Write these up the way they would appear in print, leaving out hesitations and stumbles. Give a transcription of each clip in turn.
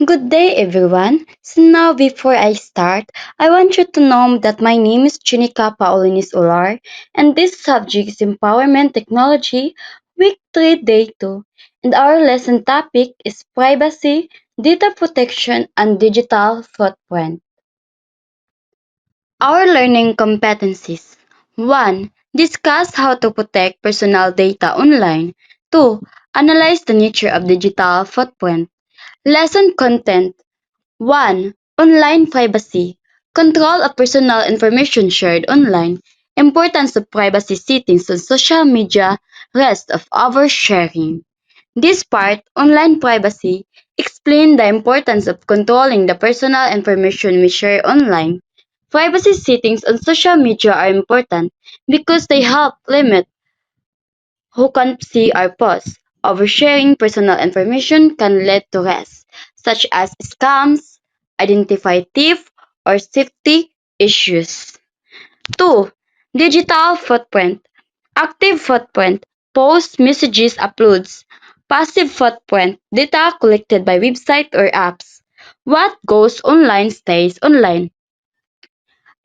Good day, everyone. So now, before I start, I want you to know that my name is Chunika Paulinis Ular, and this subject is Empowerment Technology, Week 3, Day 2. And our lesson topic is Privacy, Data Protection, and Digital Footprint. Our learning competencies 1. Discuss how to protect personal data online. 2. Analyze the nature of digital footprint. Lesson content 1. Online privacy. Control of personal information shared online. Importance of privacy settings on social media. Rest of oversharing. This part, online privacy, explain the importance of controlling the personal information we share online. Privacy settings on social media are important because they help limit who can see our posts. Oversharing personal information can lead to risks, such as scams, identify thief, or safety issues. 2. Digital footprint. Active footprint. Posts, messages, uploads. Passive footprint. Data collected by website or apps. What goes online stays online.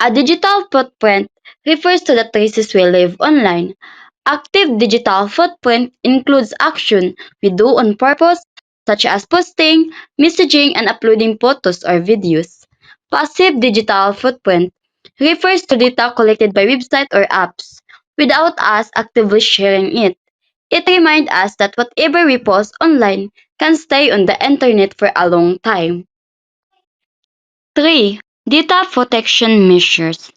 A digital footprint refers to the traces we leave online. Active digital footprint includes action we do on purpose, such as posting, messaging, and uploading photos or videos. Passive digital footprint refers to data collected by websites or apps without us actively sharing it. It reminds us that whatever we post online can stay on the internet for a long time. 3. Data protection measures.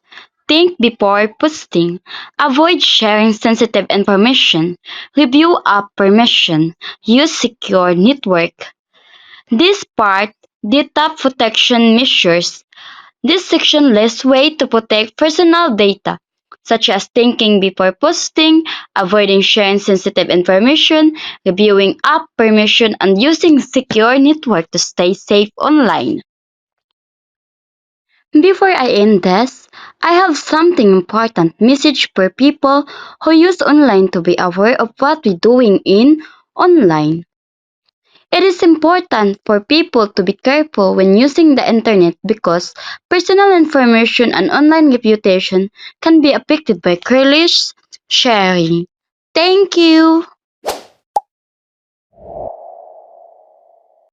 Think before posting. Avoid sharing sensitive information. Review app permission. Use secure network. This part, data protection measures. This section lists ways to protect personal data, such as thinking before posting, avoiding sharing sensitive information, reviewing app permission, and using secure network to stay safe online. Before I end this, I have something important message for people who use online to be aware of what we're doing in online. It is important for people to be careful when using the internet because personal information and online reputation can be affected by careless sharing. Thank you.